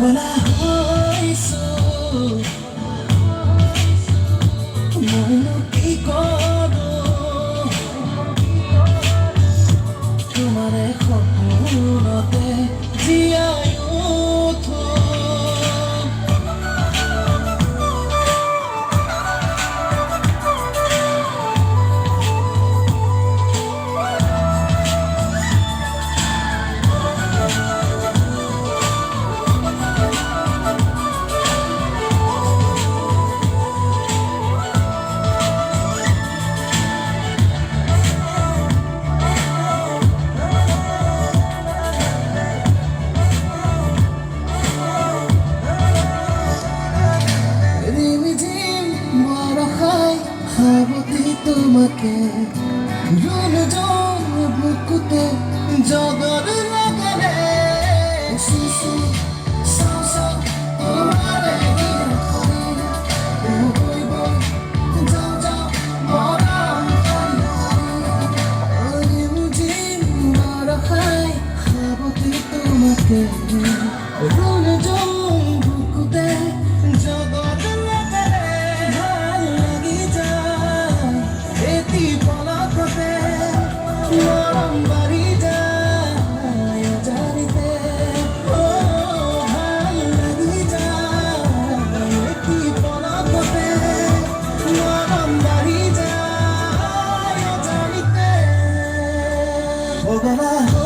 পগলা হৈছো মইনো কি কৰো তোমাৰে সপোনতে জীয়াই উঠো ভাবতি তোমাকে রুন জন বুকুতে জগর লাগালে শিশু সাসা তোমারে বই বই যাও যাও মরম খাই মুজিম মারখাই ভাবতি তোমাকে রুন জন বুকুতে জগর পগলা